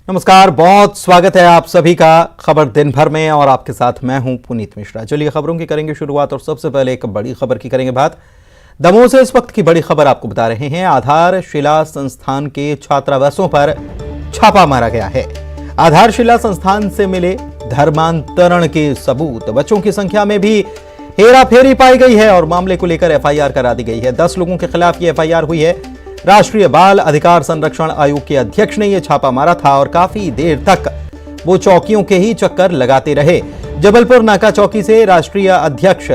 नमस्कार, बहुत स्वागत है आप सभी का खबर दिन भर में और आपके साथ मैं हूं पुनीत मिश्रा। चलिए खबरों की करेंगे शुरुआत और सबसे पहले एक बड़ी खबर की करेंगे बात। दमोह से इस वक्त की बड़ी खबर आपको बता रहे हैं। आधारशिला संस्थान के छात्रावासों पर छापा मारा गया है। आधारशिला संस्थान से मिले धर्मांतरण के सबूत, बच्चों की संख्या में भी हेराफेरी पाई गई है और मामले को लेकर एफआईआर करा दी गई है। 10 लोगों के खिलाफ ये एफआईआर हुई है। राष्ट्रीय बाल अधिकार संरक्षण आयोग के अध्यक्ष ने यह छापा मारा था और काफी देर तक वो चौकियों के ही चक्कर लगाते रहे। जबलपुर नाका चौकी से राष्ट्रीय अध्यक्ष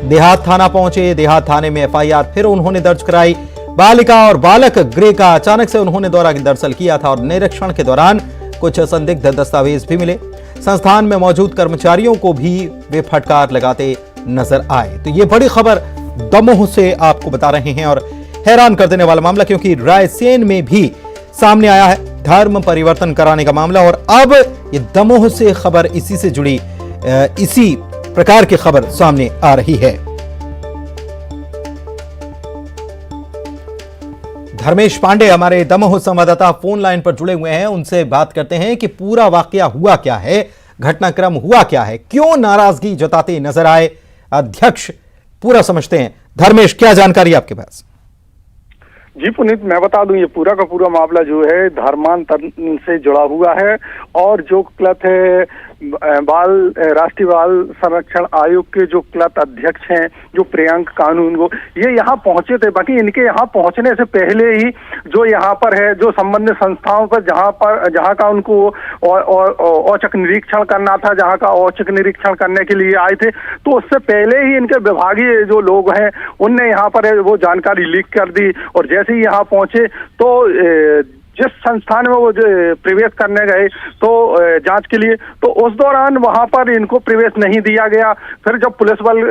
देहात थाना पहुंचे। देहात थाने में एफआईआर फिर उन्होंने दर्ज कराई। बालिका और बालक गृह का अचानक से उन्होंने दौरा दरअसल किया था और निरीक्षण के दौरान कुछ संदिग्ध दस्तावेज भी मिले। संस्थान में मौजूद कर्मचारियों को भी वे फटकार लगाते नजर आए। तो ये बड़ी खबर दमोह से आपको बता रहे हैं और हैरान कर देने वाला मामला, क्योंकि रायसेन में भी सामने आया है धर्म परिवर्तन कराने का मामला। और अब ये दमोह से खबर इसी से जुड़ी इसी प्रकार की खबर सामने आ रही है। धर्मेश पांडे हमारे दमोह संवाददाता फोन लाइन पर जुड़े हुए हैं। उनसे बात करते हैं कि पूरा वाकया हुआ क्या है, घटनाक्रम हुआ क्या है, क्यों नाराजगी जताते नजर आए अध्यक्ष, पूरा समझते हैं। धर्मेश, क्या जानकारी आपके पास? जी पुनीत, मैं बता दूं ये पूरा का पूरा मामला जो है धर्मांतरण से जुड़ा हुआ है। और जो क्लत है राष्ट्रीय बाल संरक्षण आयोग के जो क्लत अध्यक्ष हैं, जो प्रियंक कानून वो ये यहाँ पहुंचे थे। बाकी इनके यहाँ पहुंचने से पहले ही जो यहाँ पर है, जो संबंधित संस्थाओं पर जहाँ का उनको औचक निरीक्षण करना था, जहाँ का औचक निरीक्षण करने के लिए आए थे, तो उससे पहले ही इनके विभागीय जो लोग हैं उनने यहाँ पर वो जानकारी लीक कर दी। और जैसे ही यहाँ पहुंचे तो जिस संस्थान में वो प्रवेश करने गए तो जांच के लिए, तो उस दौरान वहां पर इनको प्रवेश नहीं दिया गया। फिर जब पुलिस बल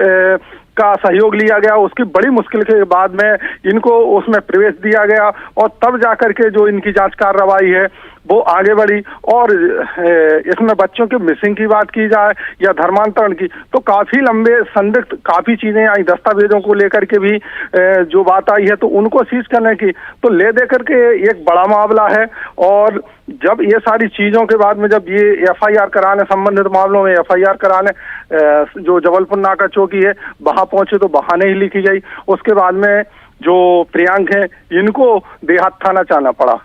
का सहयोग लिया गया, उसकी बड़ी मुश्किल के बाद में इनको उसमें प्रवेश दिया गया और तब जाकर के जो इनकी जांच कार्रवाई है वो आगे बढ़ी। और इसमें बच्चों के मिसिंग की बात की जाए या धर्मांतरण की, तो काफी लंबे संदिग्ध काफी चीजें आई। दस्तावेजों को लेकर के भी जो बात आई है तो उनको सीज करने की तो ले दे करके एक बड़ा मामला है। और जब ये सारी चीजों के बाद में जब ये एफआईआर कराने, संबंधित मामलों में एफआईआर कराने जो जबलपुर नाका चौकी है वहां पहुंचे तो वहां नहीं लिखी गई। उसके बाद में जो प्रियंक है इनको देहात थाना जाना पड़ा।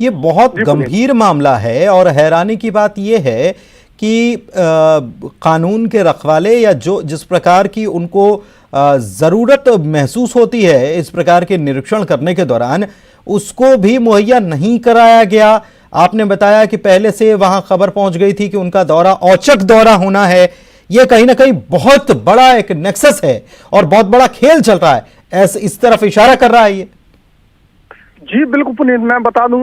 ये बहुत गंभीर मामला है और हैरानी की बात यह है कि कानून के रखवाले या जो जिस प्रकार की उनको जरूरत महसूस होती है इस प्रकार के निरीक्षण करने के दौरान, उसको भी मुहैया नहीं कराया गया। आपने बताया कि पहले से वहां खबर पहुंच गई थी कि उनका दौरा औचक दौरा होना है। यह कहीं ना कहीं बहुत बड़ा एक नेक्सस है और बहुत बड़ा खेल चल रहा है, ऐसे इस तरफ इशारा कर रहा है ये। जी बिल्कुल पुनीत, मैं बता दूं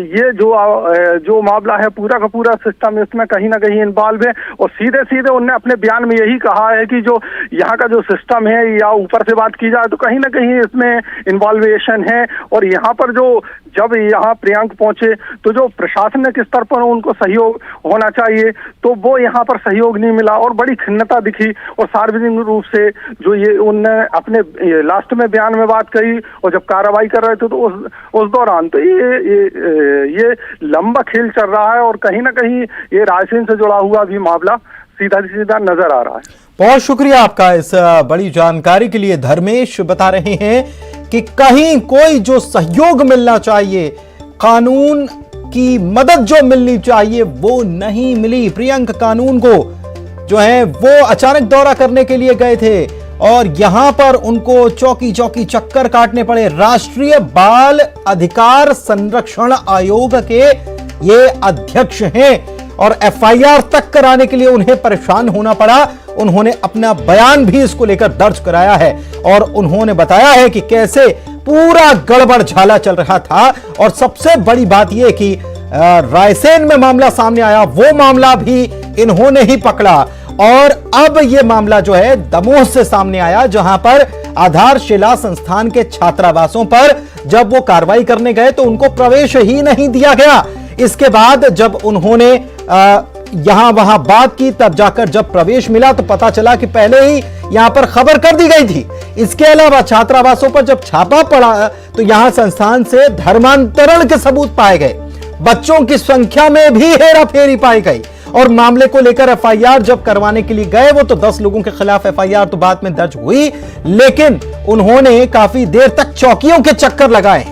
ये जो मामला है पूरा का पूरा सिस्टम इसमें कहीं ना कहीं इन्वॉल्व है। और सीधे सीधे उनने अपने बयान में यही कहा है कि जो यहाँ का जो सिस्टम है या ऊपर से बात की जाए तो कहीं ना कहीं इसमें इन्वॉल्वेशन है। और यहाँ पर जो जब यहाँ प्रियंक पहुंचे तो जो प्रशासनिक स्तर पर उनको सहयोग होना चाहिए तो वो यहाँ पर सहयोग नहीं मिला और बड़ी खिन्नता दिखी। और सार्वजनिक रूप से जो ये उनने अपने लास्ट में बयान में बात कही और जब कार्रवाई कर रहे थे तो उस दौरान तो ये लंबा खेल चल रहा है। और कहीं ना कहीं ये रायसेन से जुड़ा हुआ भी मामला सीधा सीधा नजर आ रहा है। बहुत शुक्रिया आपका इस बड़ी जानकारी के लिए। धर्मेश बता रहे हैं कि कहीं कोई जो सहयोग मिलना चाहिए, कानून की मदद जो मिलनी चाहिए वो नहीं मिली। प्रियंक कानून को जो है वो अचानक दौरा करने के लिए गए थे और यहां पर उनको चौकी चौकी चक्कर काटने पड़े। राष्ट्रीय बाल अधिकार संरक्षण आयोग के ये अध्यक्ष हैं और एफआईआर तक कराने के लिए उन्हें परेशान होना पड़ा। उन्होंने अपना बयान भी इसको लेकर दर्ज कराया है और उन्होंने बताया है कि कैसे पूरा गड़बड़ झाला चल रहा था। और सबसे बड़ी बात यह कि रायसेन में मामला सामने आया, वो मामला भी इन्होंने ही पकड़ा। और अब यह मामला जो है दमोह से सामने आया, जहां पर आधारशिला संस्थान के छात्रावासों पर जब वो कार्रवाई करने गए तो उनको प्रवेश ही नहीं दिया गया। इसके बाद जब उन्होंने यहां वहां बात की, तब जाकर जब प्रवेश मिला तो पता चला कि पहले ही यहां पर खबर कर दी गई थी। इसके अलावा छात्रावासों पर जब छापा पड़ा तो यहां संस्थान से धर्मांतरण के सबूत पाए गए। बच्चों की संख्या में भी हेराफेरी पाई गई और मामले को लेकर एफआईआर जब करवाने के लिए गए वो तो 10 लोगों के खिलाफ एफआईआर तो बाद में दर्ज हुई, लेकिन उन्होंने काफी देर तक चौकियों के चक्कर लगाए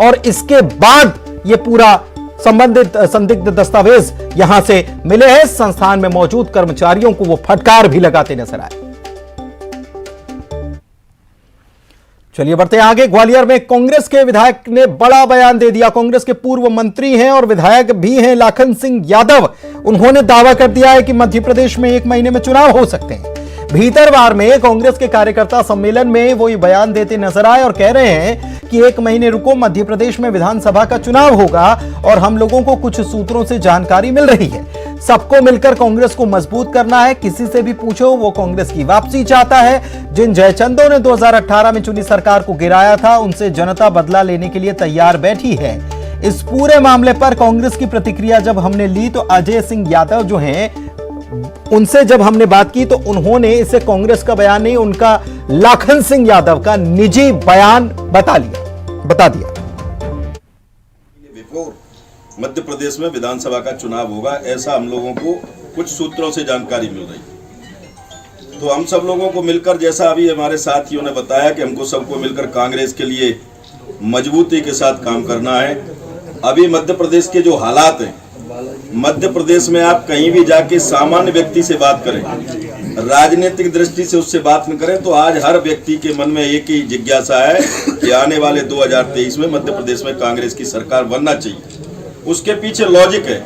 और इसके बाद ये पूरा संबंधित संदिग्ध दस्तावेज यहां से मिले हैं। संस्थान में मौजूद कर्मचारियों को वो फटकार भी लगाते नजर आए। चलिए बढ़ते हैं आगे। ग्वालियर में कांग्रेस के विधायक ने बड़ा बयान दे दिया। कांग्रेस के पूर्व मंत्री हैं और विधायक भी हैं लाखन सिंह यादव। उन्होंने दावा कर दिया है कि मध्य प्रदेश में 1 महीने में चुनाव हो सकते हैं। भीतरवार में कांग्रेस के कार्यकर्ता सम्मेलन में वो ये बयान देते नजर आए और कह रहे हैं कि 1 महीने रुको, मध्य प्रदेश में विधानसभा का चुनाव होगा और हम लोगों को कुछ सूत्रों से जानकारी मिल रही है। सबको मिलकर कांग्रेस को मजबूत करना है। किसी से भी पूछो, वो कांग्रेस की वापसी चाहता है। जिन जयचंदों ने 2018 में चुनी सरकार को गिराया था, उनसे जनता बदला लेने के लिए तैयार बैठी है। इस पूरे मामले पर कांग्रेस की प्रतिक्रिया जब हमने ली तो अजय सिंह यादव जो हैं, उनसे जब हमने बात की तो उन्होंने इसे कांग्रेस का बयान नहीं, उनका लाखन सिंह यादव का निजी बयान बता दिया। मध्य प्रदेश में विधानसभा का चुनाव होगा, ऐसा हम लोगों को कुछ सूत्रों से जानकारी मिल रही। तो हम सब लोगों को मिलकर, जैसा अभी हमारे साथियों ने बताया कि हमको सबको मिलकर कांग्रेस के लिए मजबूती के साथ काम करना है। अभी मध्य प्रदेश के जो हालात हैं, मध्य प्रदेश में आप कहीं भी जाके सामान्य व्यक्ति से बात करें, राजनीतिक दृष्टि से उससे बात न करें, तो आज हर व्यक्ति के मन में एक ही जिज्ञासा है कि आने वाले 2023 में मध्य प्रदेश में कांग्रेस की सरकार बनना चाहिए। उसके पीछे लॉजिक है।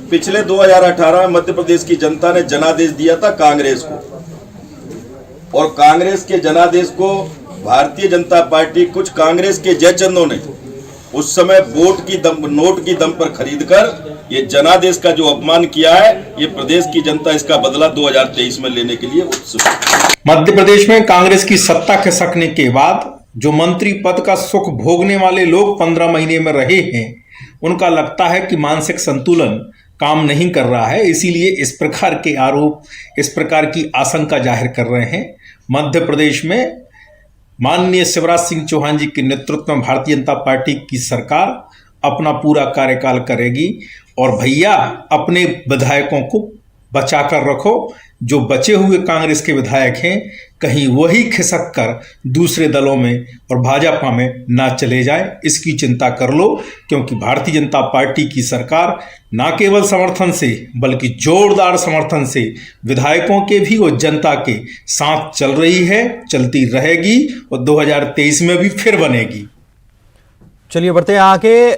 पिछले 2018 में मध्य प्रदेश की जनता ने जनादेश दिया था कांग्रेस को, और कांग्रेस के जनादेश को भारतीय जनता पार्टी, कुछ कांग्रेस के जयचंदों ने उस समय नोट की दम पर खरीदकर ये जनादेश का जो अपमान किया है, ये प्रदेश की जनता इसका बदला 2023 में लेने के लिए उत्सुक है। मध्य प्रदेश में कांग्रेस की सत्ता खिसकने के बाद जो मंत्री पद का सुख भोगने वाले लोग 15 महीने में रहे हैं, उनका लगता है कि मानसिक संतुलन काम नहीं कर रहा है, इसीलिए इस प्रकार के आरोप, इस प्रकार की आशंका जाहिर कर रहे हैं। मध्य प्रदेश में माननीय शिवराज सिंह चौहान जी के नेतृत्व में भारतीय जनता पार्टी की सरकार अपना पूरा कार्यकाल करेगी और भैया अपने विधायकों को बचा कर रखो। जो बचे हुए कांग्रेस के विधायक हैं, कहीं वही खिसक कर दूसरे दलों में और भाजपा में ना चले जाए, इसकी चिंता कर लो, क्योंकि भारतीय जनता पार्टी की सरकार ना केवल समर्थन से बल्कि जोरदार समर्थन से विधायकों के भी और जनता के साथ चल रही है, चलती रहेगी और 2023 में भी फिर बनेगी। चलिए बढ़ते हैं आगे।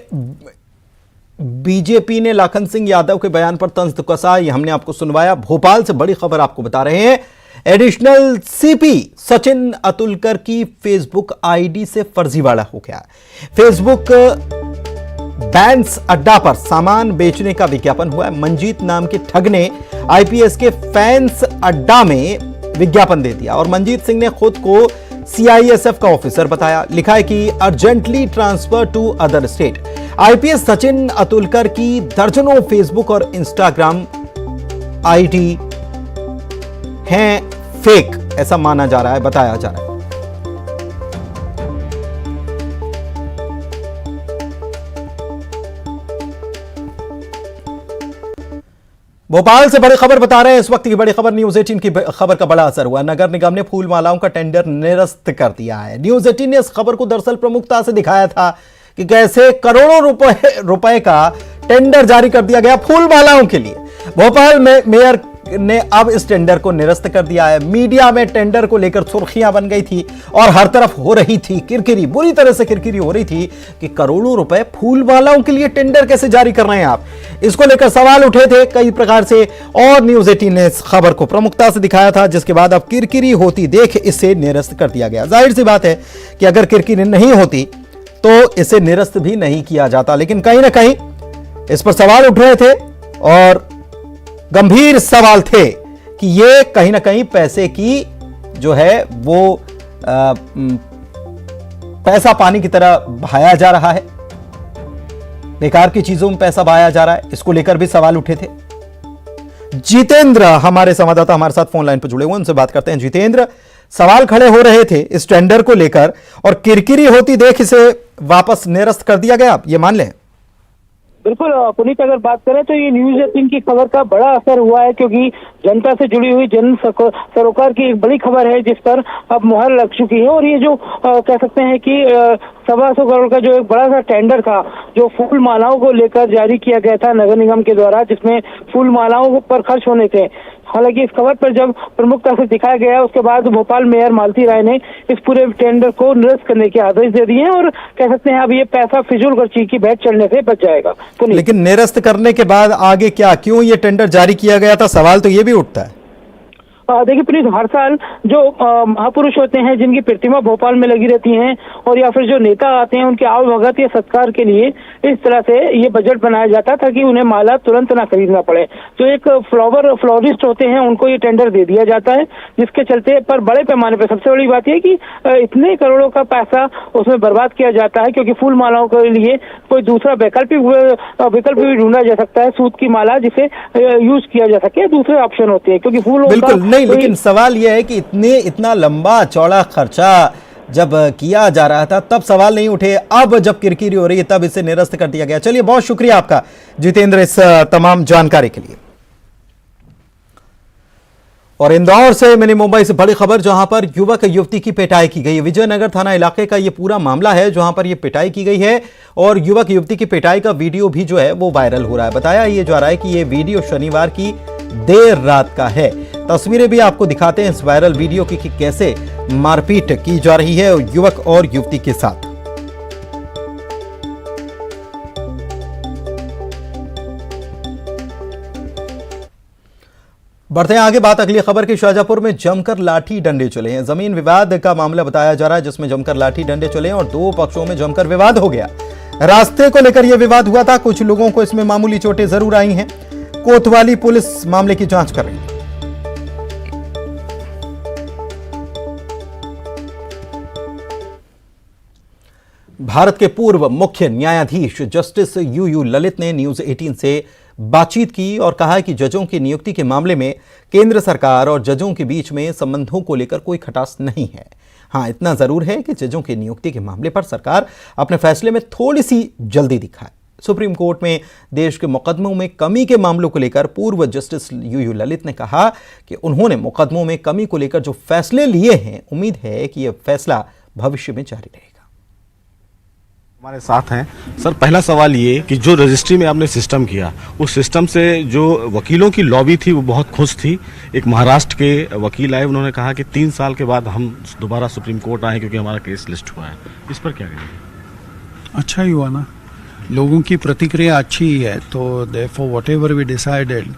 बीजेपी ने लाखन सिंह यादव के बयान पर तंज कसा, ये हमने आपको सुनवाया। भोपाल से बड़ी खबर आपको बता रहे हैं। एडिशनल सीपी सचिन अतुलकर की फेसबुक आईडी से फर्जीवाड़ा हो गया। फेसबुक बैंस अड्डा पर सामान बेचने का विज्ञापन हुआ है। मंजीत नाम के ठग ने आईपीएस के फैंस अड्डा में विज्ञापन दे दिया और मंजीत सिंह ने खुद को सीआईएसएफ का ऑफिसर बताया। लिखा है कि urgently transfer to other state. IPS Sachin Atulkar की दर्जनों फेसबुक और इंस्टाग्राम आईडी हैं फेक, ऐसा माना जा रहा है, बताया जा रहा है। भोपाल से बड़ी खबर बता रहे हैं। इस वक्त की बड़ी खबर, न्यूज 18 की खबर का बड़ा असर हुआ। नगर निगम ने फूल मालाओं का टेंडर निरस्त कर दिया है। न्यूज 18 ने इस खबर को दरअसल प्रमुखता से दिखाया था कि कैसे करोड़ों रुपए का टेंडर जारी कर दिया गया फूल मालाओं के लिए। भोपाल में मेयर ने अब इस टेंडर को निरस्त कर दिया है। मीडिया में टेंडर को लेकर सुर्खियां बन गई थी और हर तरफ हो रही थी किरकिरी, बुरी तरह से किरकिरी हो रही थी कि करोड़ों रुपए फूल मालाओं के लिए टेंडर कैसे जारी कर रहे हैं आप। इसको लेकर सवाल उठे थे कई प्रकार से और न्यूज 18 ने इस खबर को प्रमुखता से दिखाया था, जिसके बाद अब किरकिरी होती देख इसे निरस्त कर दिया गया। जाहिर सी बात है कि अगर किरकिरी नहीं होती तो इसे निरस्त भी नहीं किया जाता, लेकिन कहीं ना कहीं इस पर सवाल उठ रहे थे और गंभीर सवाल थे कि ये कहीं ना कहीं पैसे की जो है वो पैसा पानी की तरह बहाया जा रहा है, बेकार की चीजों में पैसा बहाया जा रहा है। इसको लेकर भी सवाल उठे थे। जितेंद्र हमारे संवाददाता हमारे साथ फोन लाइन पर जुड़े हुए, उनसे बात करते हैं। जितेंद्र, सवाल खड़े हो रहे थे इस टेंडर को लेकर और किरकिरी होती देख इसे वापस निरस्त कर दिया गया, ये मान लें? बिल्कुल पुनीत, अगर बात करें तो ये न्यूज़ 18 की खबर का बड़ा असर हुआ है, क्योंकि जनता से जुड़ी हुई जन सरोकार की एक बड़ी खबर है जिस पर अब मुहर लग चुकी है। और ये जो कह सकते हैं कि 125 करोड़ का जो एक बड़ा सा टेंडर था जो फूल मालाओं को लेकर जारी किया गया था नगर निगम के द्वारा, जिसमें फूल मालाओं पर खर्च होने थे। हालांकि इस खबर पर जब प्रमुखता से दिखाया गया उसके बाद भोपाल मेयर मालती राय ने इस पूरे टेंडर को निरस्त करने के आदेश दे दिए हैं और कह सकते हैं अब ये पैसा फिजूल खर्ची की भेंट चढ़ने से बच जाएगा। लेकिन निरस्त करने के बाद आगे क्या, क्यों ये टेंडर जारी किया गया था, सवाल तो ये भी उठता है। देखिए पुनीत, हर साल जो महापुरुष होते हैं जिनकी प्रतिमा भोपाल में लगी रहती हैं और या फिर जो नेता आते हैं उनके आवभगत या सत्कार के लिए इस तरह से ये बजट बनाया जाता था कि उन्हें माला तुरंत ना खरीदना पड़े। जो एक फ्लोरिस्ट होते हैं उनको ये टेंडर दे दिया जाता है, जिसके चलते पर बड़े पैमाने पर सबसे बड़ी बात यह कि इतने करोड़ों का पैसा उसमें बर्बाद किया जाता है, क्योंकि फूल मालाओं के लिए कोई दूसरा विकल्प भी ढूंढा जा सकता है, सूत की माला जिसे यूज किया जा सके, दूसरे ऑप्शन होते हैं क्योंकि फूल बिल्कुल नहीं। लेकिन सवाल यह है कि इतना लंबा चौड़ा खर्चा जब किया जा रहा था तब सवाल नहीं उठे, अब जब किरकिरी हो रही है तब इसे निरस्त कर दिया गया। चलिए, बहुत शुक्रिया आपका जितेंद्र इस तमाम जानकारी के लिए। और इंदौर से मिनी मुंबई से बड़ी खबर, जहां पर युवक युवती की पिटाई की गई है। विजयनगर थाना इलाके का यह पूरा मामला है जहां पर यह पिटाई की गई है और युवक युवती की पिटाई का वीडियो भी जो है वो वायरल हो रहा है। बताया यह जा रहा है कि यह वीडियो शनिवार की देर रात का है। तस्वीरें भी आपको दिखाते हैं इस वायरल वीडियो की कि कैसे मारपीट की जा रही है युवक और युवती के साथ। बढ़ते हैं आगे, बात अगली खबर की। शाहजहांपुर में जमकर लाठी डंडे चले हैं। जमीन विवाद का मामला बताया जा रहा है जिसमें जमकर लाठी डंडे चले हैं और दो पक्षों में जमकर विवाद हो गया। रास्ते को लेकर यह विवाद हुआ था, कुछ लोगों को इसमें मामूली चोटें जरूर आई हैं। कोतवाली पुलिस मामले की जांच कर रही है। भारत के पूर्व मुख्य न्यायाधीश जस्टिस यूयू ललित ने न्यूज 18 से बातचीत की और कहा कि जजों की नियुक्ति के मामले में केंद्र सरकार और जजों के बीच में संबंधों को लेकर कोई खटास नहीं है। हां, इतना जरूर है कि जजों की नियुक्ति के मामले पर सरकार अपने फैसले में थोड़ी सी जल्दी दिखाए। सुप्रीम कोर्ट में देश के मुकदमों में कमी के मामलों को लेकर पूर्व जस्टिस यूयू ललित ने कहा कि उन्होंने मुकदमों में कमी को लेकर जो फैसले लिए हैं, उम्मीद है कि यह फैसला भविष्य में जारी रहेगा। हमारे साथ हैं सर। पहला सवाल ये कि जो रजिस्ट्री में आपने सिस्टम किया, उस सिस्टम से जो वकीलों की लॉबी थी वो बहुत खुश थी। एक महाराष्ट्र के वकील आए, उन्होंने कहा कि 3 साल के बाद हम दोबारा सुप्रीम कोर्ट आए क्योंकि हमारा केस लिस्ट हुआ है। इस पर क्या कहेंगे? अच्छा ही हुआ ना, लोगों की प्रतिक्रिया अच्छी ही है, तो देयरफॉर व्हाटएवर वी डिसाइडेड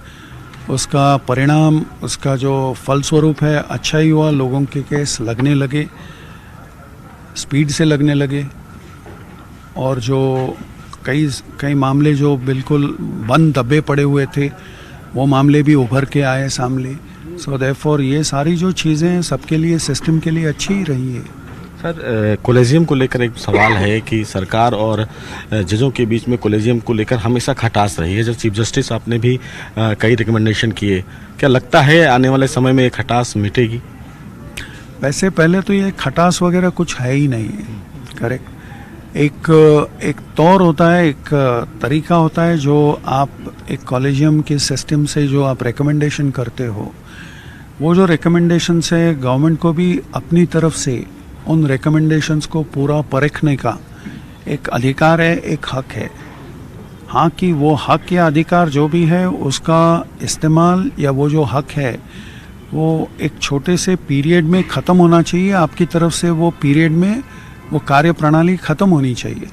उसका परिणाम, उसका जो फलस्वरूप है अच्छा ही हुआ। लोगों के केस लगने लगे, स्पीड से लगने लगे और जो कई मामले जो बिल्कुल बंद दबे पड़े हुए थे वो मामले भी उभर के आए सामने। सो देयरफॉर ये सारी जो चीज़ें हैं सबके लिए, सिस्टम के लिए अच्छी ही रही है। सर, कोलेजियम को लेकर एक सवाल है कि सरकार और जजों के बीच में कोलेजियम को लेकर हमेशा खटास रही है। जब चीफ जस्टिस आपने भी कई रिकमेंडेशन किए, क्या लगता है आने वाले समय में ये खटास मिटेगी? वैसे पहले तो ये खटास वगैरह कुछ है ही नहीं है, करेक्ट। एक तौर होता है, एक तरीका होता है जो आप एक कॉलेजियम के सिस्टम से जो आप रिकमेंडेशन करते हो, वो जो रिकमेंडेशंस है गवर्नमेंट को भी अपनी तरफ से उन रिकमेंडेशंस को पूरा परखने का एक अधिकार है, एक हक है। हाँ, कि वो हक या अधिकार जो भी है उसका इस्तेमाल या वो जो हक है वो एक छोटे से पीरियड में ख़त्म होना चाहिए। आपकी तरफ से वो पीरियड में वो कार्य प्रणाली ख़त्म होनी चाहिए।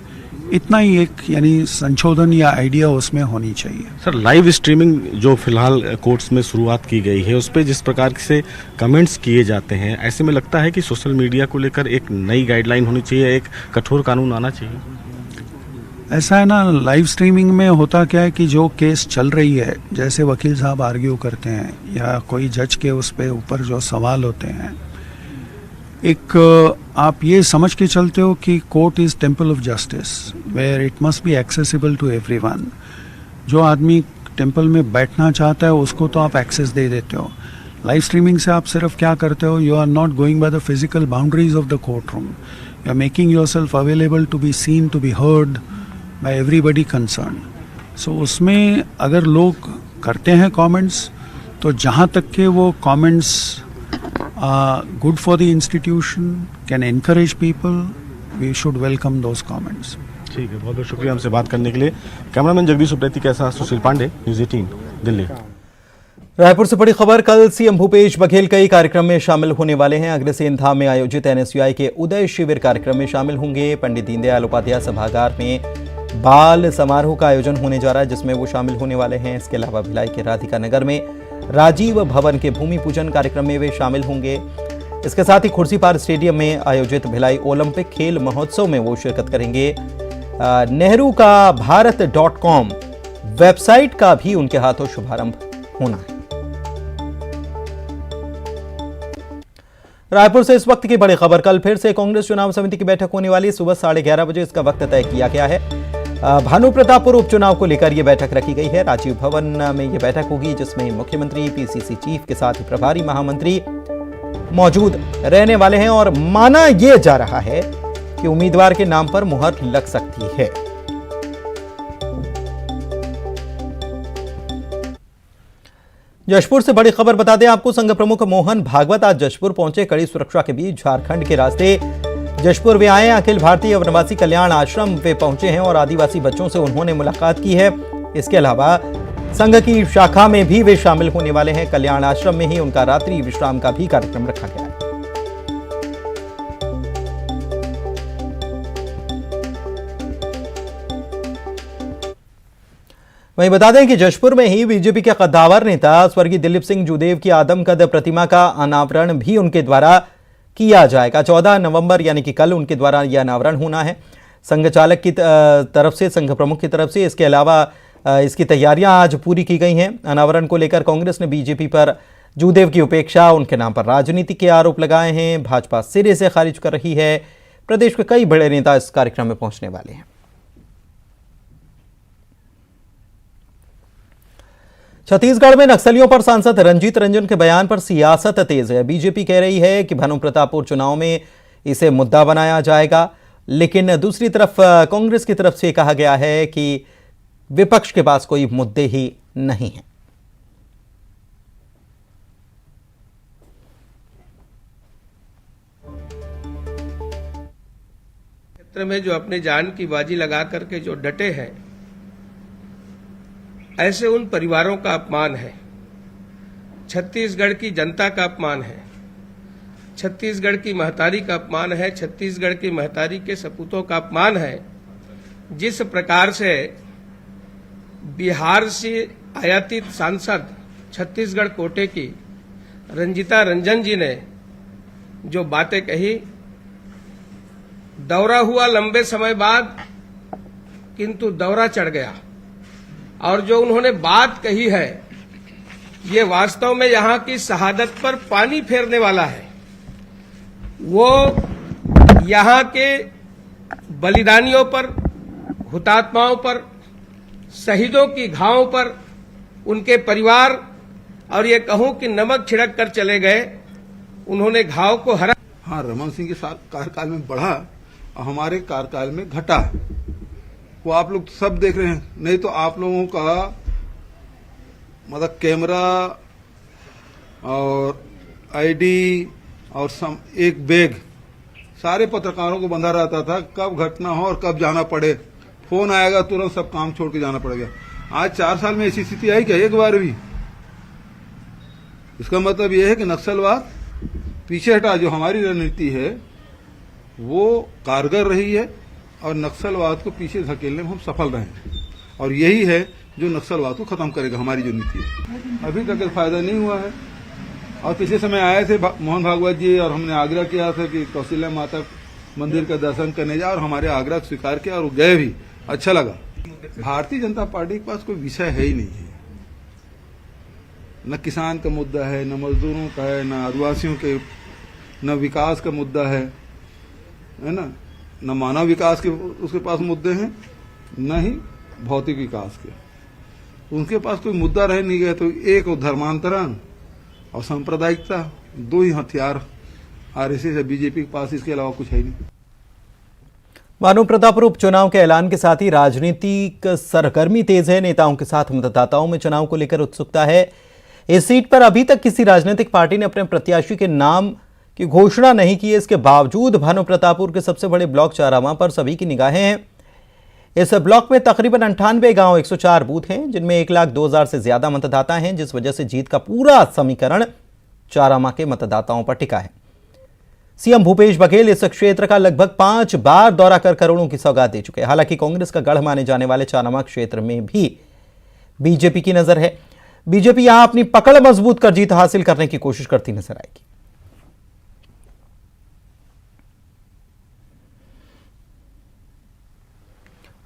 इतना ही एक यानी संशोधन या आइडिया उसमें होनी चाहिए। सर, लाइव स्ट्रीमिंग जो फिलहाल कोर्ट्स में शुरुआत की गई है, उस पर जिस प्रकार से कमेंट्स किए जाते हैं, ऐसे में लगता है कि सोशल मीडिया को लेकर एक नई गाइडलाइन होनी चाहिए, एक कठोर कानून आना चाहिए। ऐसा है ना, लाइव स्ट्रीमिंग में होता क्या है कि जो केस चल रही है, जैसे वकील साहब आर्ग्यू करते हैं या कोई जज के उस पे ऊपर जो सवाल होते हैं, एक आप ये समझ के चलते हो कि court is temple of justice where it must be accessible to everyone. जो आदमी टेम्पल में बैठना चाहता है उसको तो आप एक्सेस दे देते हो। लाइव स्ट्रीमिंग से आप सिर्फ क्या करते हो, you are not going by the physical boundaries of the courtroom, you are making yourself available to be seen, to be heard by everybody concern. So उसमें अगर लोग करते हैं कमेंट्स, तो जहाँ तक के वो comments good for the institution, can encourage people, we should welcome those comments. ठीक है, बहुत बहुत शुक्रिया हमसे बात करने के लिए। कैमरामैन जगदीश उप्रेती के साथ सुशील पांडे, न्यूज़ 18 दिल्ली। रायपुर से बड़ी खबर, कल सीएम भूपेश बघेल कई कार्यक्रम में शामिल होने वाले हैं। अग्रसेन धाम में आयोजित एनएसयूआई के उदय शिविर कार्यक्रम में शामिल होंगे। पंडित दीनदयाल उपाध्याय सभागार में बाल समारोह का आयोजन होने जा रहा है, जिसमें वो शामिल होने वाले हैं। इसके अलावा भिलाई के राधिका नगर में राजीव भवन के भूमि पूजन कार्यक्रम में वे शामिल होंगे। इसके साथ ही खुर्सीपार स्टेडियम में आयोजित भिलाई ओलंपिक खेल महोत्सव में वो शिरकत करेंगे। नेहरू का भारत.com वेबसाइट का भी उनके हाथों शुभारंभ होना है। रायपुर से इस वक्त की बड़ी खबर, कल फिर से कांग्रेस चुनाव समिति की बैठक होने वाली। सुबह 11:30 बजे इसका वक्त तय किया गया है। भानु प्रतापपुर उपचुनाव को लेकर यह बैठक रखी गई है। राजीव भवन में यह बैठक होगी, जिसमें मुख्यमंत्री, पीसीसी चीफ के साथ ही प्रभारी महामंत्री मौजूद रहने वाले हैं और माना यह जा रहा है कि उम्मीदवार के नाम पर मुहर लग सकती है। जशपुर से बड़ी खबर बता दें आपको, संघ प्रमुख मोहन भागवत आज जशपुर पहुंचे। कड़ी सुरक्षा के बीच झारखंड के रास्ते जशपुर वे आए। अखिल भारतीय वनवासी कल्याण आश्रम वे पहुंचे हैं और आदिवासी बच्चों से उन्होंने मुलाकात की है। इसके अलावा संघ की शाखा में भी वे शामिल होने वाले हैं। कल्याण आश्रम में ही उनका रात्रि विश्राम का भी कार्यक्रम रखा गया है। वहीं बता दें कि जशपुर में ही बीजेपी के कद्दावर नेता स्वर्गीय दिलीप सिंह जूदेव की आदमकद प्रतिमा का अनावरण भी उनके द्वारा किया जाएगा। 14 नवंबर यानी कि कल उनके द्वारा यह अनावरण होना है, संघ चालक की तरफ से, संघ प्रमुख की तरफ से। इसके अलावा इसकी तैयारियां आज पूरी की गई हैं। अनावरण को लेकर कांग्रेस ने बीजेपी पर जूदेव की उपेक्षा, उनके नाम पर राजनीति के आरोप लगाए हैं। भाजपा सिरे से खारिज कर रही है। प्रदेश के कई बड़े नेता इस कार्यक्रम में पहुंचने वाले हैं। छत्तीसगढ़ में नक्सलियों पर सांसद रंजीत रंजन के बयान पर सियासत तेज है। बीजेपी कह रही है कि भानु प्रतापपुर चुनाव में इसे मुद्दा बनाया जाएगा, लेकिन दूसरी तरफ कांग्रेस की तरफ से कहा गया है कि विपक्ष के पास कोई मुद्दे ही नहीं है। क्षेत्र में जो अपने जान की बाजी लगा करके जो डटे हैं, ऐसे उन परिवारों का अपमान है, छत्तीसगढ़ की जनता का अपमान है, छत्तीसगढ़ की महतारी का अपमान है, छत्तीसगढ़ की महतारी के सपूतों का अपमान है। जिस प्रकार से बिहार से आयातित सांसद छत्तीसगढ़ कोटे की रंजीता रंजन जी ने जो बातें कही, दौरा हुआ लंबे समय बाद, किंतु दौरा चढ़ गया। और जो उन्होंने बात कही है, ये वास्तव में यहां की शहादत पर पानी फेरने वाला है। वो यहां के बलिदानियों पर, हुतात्माओं पर, शहीदों की घावों पर, उनके परिवार, और ये कहूं कि नमक छिड़क कर चले गए। उन्होंने घाव को हरा। हाँ, रमन सिंह के साथ कार्यकाल में बढ़ा और हमारे कार्यकाल में घटा, वो आप लोग सब देख रहे हैं। नहीं तो आप लोगों का मतलब कैमरा और आईडी और एक बैग सारे पत्रकारों को बंधा रहता था, कब घटना हो और कब जाना पड़े। फोन आएगा तुरंत सब काम छोड़ के जाना पड़ेगा। आज 4 साल में ऐसी स्थिति आई क्या एक बार भी? इसका मतलब यह है कि नक्सलवाद पीछे हटा। जो हमारी रणनीति है वो कारगर रही है और नक्सलवाद को पीछे धकेलने में हम सफल रहे हैं, और यही है जो नक्सलवाद को खत्म करेगा। हमारी जो नीति है, अभी तक फायदा नहीं हुआ है। और पिछले समय आए थे मोहन भागवत जी, और हमने आग्रह किया था कि कौशल्या माता मंदिर का दर्शन करने जाए, और हमारे आग्रह स्वीकार किया और गए भी, अच्छा लगा। भारतीय जनता पार्टी के पास कोई विषय है ही नहीं है। न किसान का मुद्दा है, न मजदूरों का है, न आदिवासियों के, न विकास का मुद्दा है ना, न मानव विकास के उसके पास मुद्दे हैं, न ही भौतिक विकास के। उनके पास कोई मुद्दा रह नहीं गया। तो एक धर्मांतरण और सांप्रदायिकता, 2 ही हथियार आरएसएस या बीजेपी के पास, इसके अलावा कुछ है नहीं। भानु प्रतापपुर उपचुनाव के ऐलान के साथ ही राजनीतिक सरगर्मी तेज है। नेताओं के साथ मतदाताओं में चुनाव को लेकर उत्सुकता है। इस सीट पर अभी तक किसी राजनीतिक पार्टी ने अपने प्रत्याशी के नाम की घोषणा नहीं की है। इसके बावजूद भानु प्रतापपुर के सबसे बड़े ब्लॉक चारामा पर सभी की निगाहें हैं। इस ब्लॉक में तकरीबन 98 गांव 104 बूथ हैं, जिनमें 1,02,000 से ज्यादा मतदाता हैं, जिस वजह से जीत का पूरा समीकरण चारामा के मतदाताओं पर टिका है। सीएम भूपेश बघेल इस क्षेत्र का लगभग 5 बार दौरा कर करोड़ों की सौगात दे चुके हैं। हालांकि कांग्रेस का गढ़ माने जाने वाले चारामा क्षेत्र में भी बीजेपी की नजर है। बीजेपी यहां अपनी पकड़ मजबूत कर जीत हासिल करने की कोशिश करती नजर आएगी।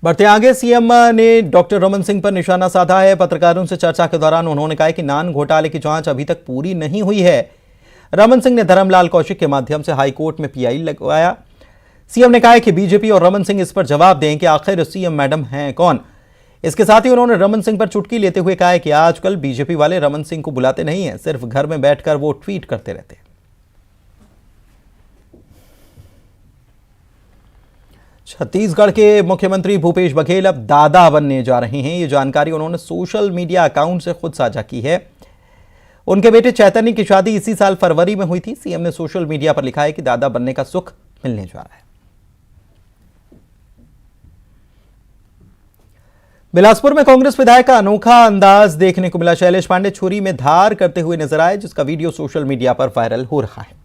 बढ़ते आगे, सीएम ने डॉक्टर रमन सिंह पर निशाना साधा है। पत्रकारों से चर्चा के दौरान उन्होंने कहा कि नान घोटाले की जांच अभी तक पूरी नहीं हुई है। रमन सिंह ने धर्मलाल कौशिक के माध्यम से हाईकोर्ट में पीआई लगवाया। सीएम ने कहा कि बीजेपी और रमन सिंह इस पर जवाब दें कि आखिर सीएम मैडम हैं कौन। इसके साथ ही उन्होंने रमन सिंह पर चुटकी लेते हुए कहा कि आजकल बीजेपी वाले रमन सिंह को बुलाते नहीं हैं, सिर्फ घर में बैठकर वो ट्वीट करते रहते हैं। छत्तीसगढ़ के मुख्यमंत्री भूपेश बघेल अब दादा बनने जा रहे हैं। ये जानकारी उन्होंने सोशल मीडिया अकाउंट से खुद साझा की है। उनके बेटे चैतन्य की शादी इसी साल फरवरी में हुई थी। सीएम ने सोशल मीडिया पर लिखा है कि दादा बनने का सुख मिलने जा रहा है। बिलासपुर में कांग्रेस विधायक का अनोखा अंदाज देखने को मिला। शैलेश पांडे छुरी में धार करते हुए नजर आए, जिसका वीडियो सोशल मीडिया पर वायरल हो रहा है।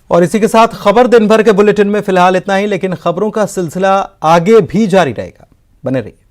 और इसी के साथ खबर दिन भर के बुलेटिन में फिलहाल इतना ही, लेकिन खबरों का सिलसिला आगे भी जारी रहेगा। बने रहिए।